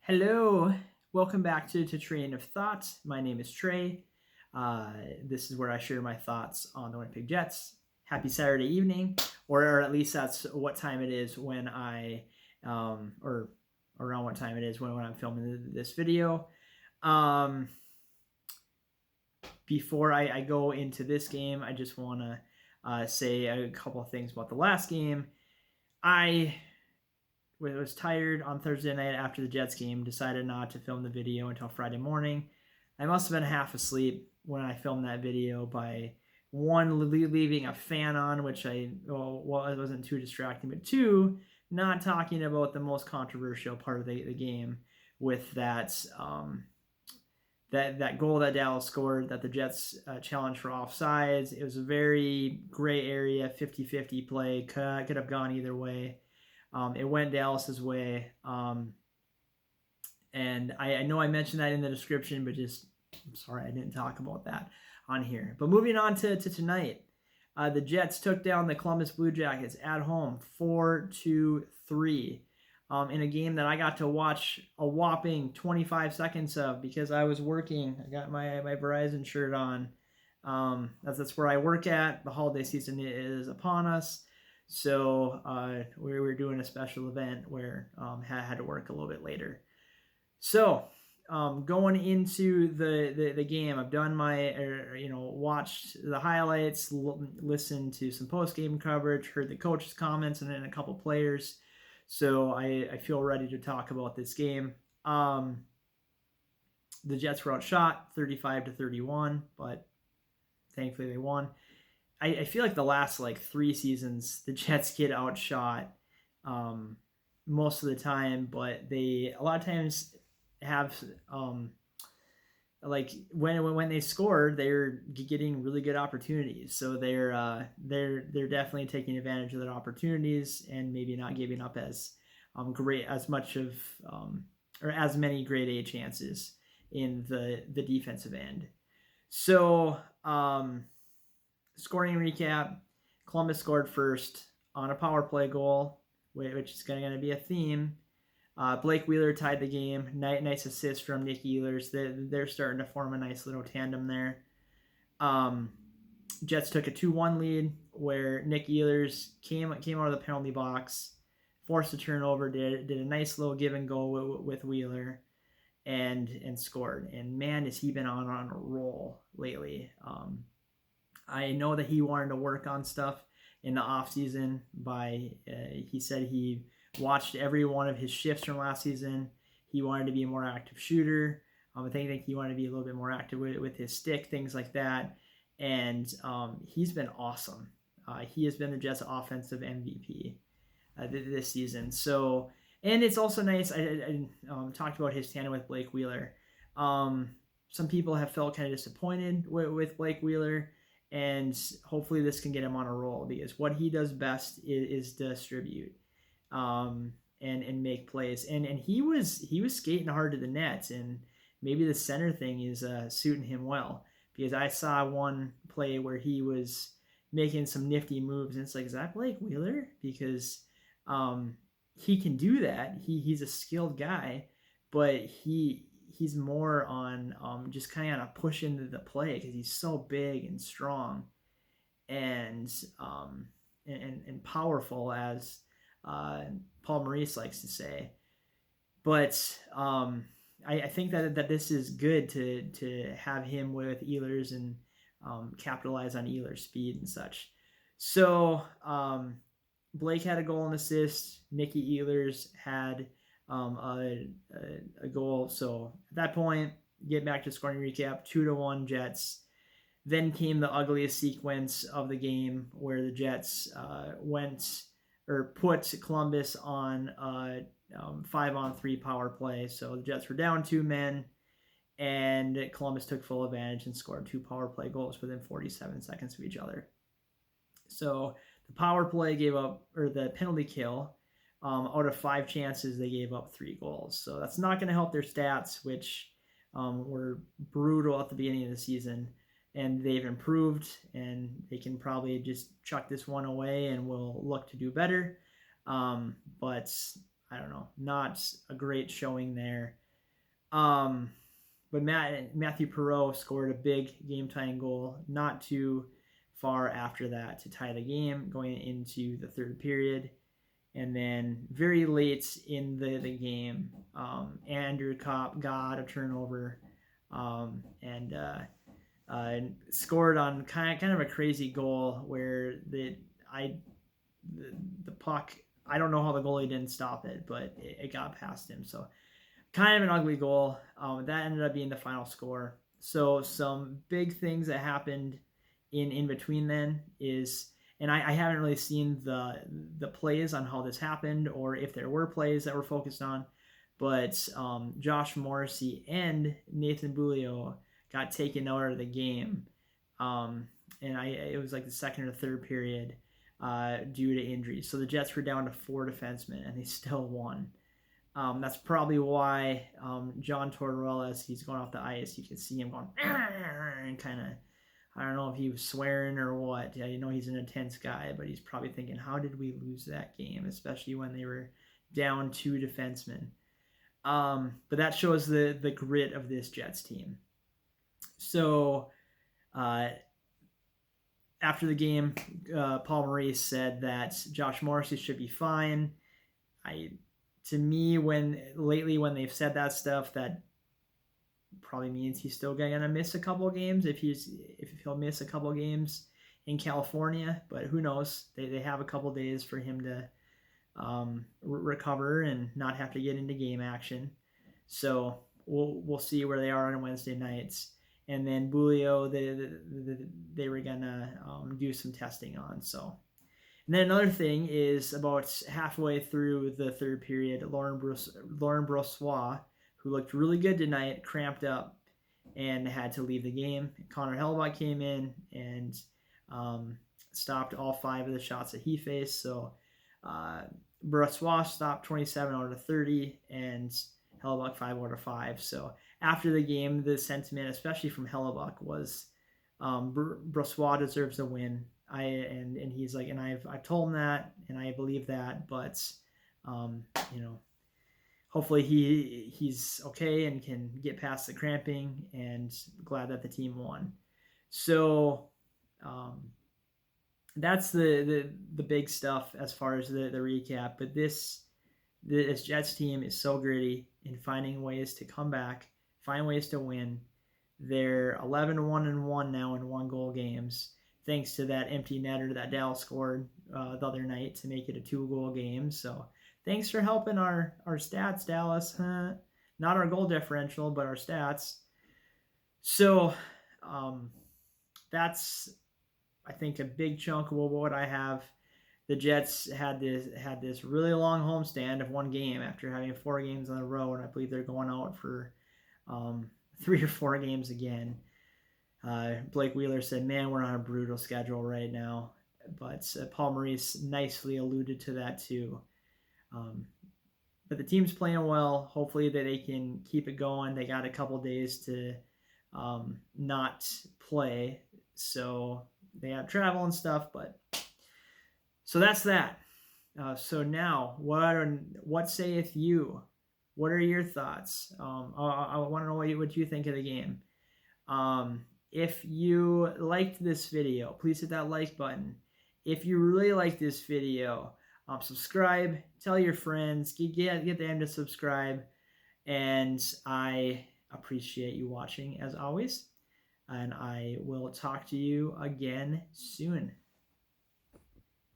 Hello, welcome back to Train of Thought. My name is Trey. This is where I share my thoughts on the Winnipeg Jets. Happy Saturday evening, or at least that's what time it is when or around what time it is when I'm filming this video. Before I go into this game, I just want to say a couple of things about the last game. I was tired on Thursday night after the Jets game, decided not to film the video until Friday morning. I must have been half asleep when I filmed that video by one, leaving a fan on, which it wasn't too distracting, but two, not talking about the most controversial part of the game with that goal that Dallas scored that the Jets challenged for offsides. It was a very gray area, 50-50 play, could have gone either way. It went Dallas's way. And I know I mentioned that in the description, but I'm sorry I didn't talk about that on here. But moving on to tonight, the Jets took down the Columbus Blue Jackets at home 4-3 in a game that I got to watch a whopping 25 seconds of because I was working. I got my Verizon shirt on. That's where I work at. The holiday season is upon us. So we were doing a special event where had to work a little bit later. So going into the game, I've done watched the highlights, listened to some post game coverage, heard the coach's comments, and then a couple players. So I feel ready to talk about this game. The Jets were outshot 35-31, but thankfully they won. I feel like the last 3 seasons, the Jets get outshot most of the time, but they a lot of times have when they score, they're getting really good opportunities. So they're definitely taking advantage of their opportunities and maybe not giving up as many grade A chances in the defensive end. So scoring recap, Columbus scored first on a power play goal, which is going to be a theme. Blake Wheeler tied the game. Nice assist from Nick Ehlers. They're starting to form a nice little tandem there. Jets took a 2-1 lead where Nick Ehlers came out of the penalty box, forced a turnover, did a nice little give and go with Wheeler, and scored. And man, has he been on a roll lately. I know that he wanted to work on stuff in the offseason he said he watched every one of his shifts from last season. He wanted to be a more active shooter. I think he wanted to be a little bit more active with his stick, things like that. And he's been awesome. He has been the Jets' offensive MVP this season. So, and it's also nice. I talked about his tandem with Blake Wheeler. Some people have felt kind of disappointed with Blake Wheeler. And hopefully this can get him on a roll because what he does best is distribute and make plays. And he was skating hard to the net, and maybe the center thing is suiting him well because I saw one play where he was making some nifty moves, and it's like, is that Blake Wheeler? Because he can do that. He's a skilled guy, but he's more on just kind of push into the play because he's so big and strong and powerful, as Paul Maurice likes to say. But I think that this is good to have him with Ehlers and capitalize on Ehlers' speed and such. So Blake had a goal and assist. Nicky Ehlers had a goal. So at that point, get back to scoring recap, 2-1 Jets. Then came the ugliest sequence of the game where the Jets put Columbus on a 5-on-3 power play. So the Jets were down 2 men, and Columbus took full advantage and scored 2 power play goals within 47 seconds of each other. So the power play the penalty kill, out of 5 chances, they gave up 3 goals. So that's not going to help their stats, which were brutal at the beginning of the season. And they've improved, and they can probably just chuck this one away and we'll look to do better. But I don't know, not a great showing there. But Matthew Perreault scored a big game-tying goal not too far after that to tie the game going into the third period. And then very late in the game, Andrew Kopp got a turnover and scored on kind of a crazy goal where the puck, I don't know how the goalie didn't stop it, but it got past him. So kind of an ugly goal. That ended up being the final score. So some big things that happened in between then is, and I haven't really seen the plays on how this happened or if there were plays that were focused on, but Josh Morrissey and Nathan Beaulieu got taken out of the game, and it was like the second or third period due to injuries. So the Jets were down to 4 defensemen, and they still won. That's probably why John Tortorella, as he's going off the ice, you can see him going and kind of, I don't know if he was swearing or what. Yeah, you know he's an intense guy, but he's probably thinking, how did we lose that game, especially when they were down 2 defensemen. But that shows the grit of this Jets team. So after the game, Paul Maurice said that Josh Morrissey should be fine. To me, when they've said that stuff, that probably means he's still gonna miss a couple of games if he'll miss a couple of games in California. But who knows? They have a couple of days for him to recover and not have to get into game action. So we'll see where they are on Wednesday nights. And then Beaulieu, they were gonna do some testing on. So. And then another thing is about halfway through the third period, Lauren Brossois, who looked really good tonight, cramped up and had to leave the game. Connor Hellebuyck came in and stopped all 5 of the shots that he faced. So Brossois stopped 27 out of 30 and Hellebuyck 5 out of 5. So after the game, the sentiment, especially from Hellebuyck, was Brossois deserves a win. And he's like, and I've told him that, and I believe that, but hopefully he's okay and can get past the cramping, and glad that the team won. So that's the big stuff as far as the recap. But this Jets team is so gritty in finding ways to come back, find ways to win. They're 11-1-1 now in 1-goal games, thanks to that empty netter that Dallas scored the other night to make it a 2-goal game. So thanks for helping our stats, Dallas. Not our goal differential, but our stats. So that's, I think, a big chunk of what I have. The Jets had this really long homestand of 1 game after having 4 games in a row, and I believe they're going out for 3 or 4 games again. Blake Wheeler said, man, we're on a brutal schedule right now. But Paul Maurice nicely alluded to that too. But the team's playing well. Hopefully that they can keep it going. They got a couple days to not play. So they have travel and stuff. But so that's that. So now, what saith you? What are your thoughts? I want to know what you think of the game. If you liked this video, please hit that like button. If you really like this video, subscribe, tell your friends, get them to subscribe, and I appreciate you watching as always, and I will talk to you again soon.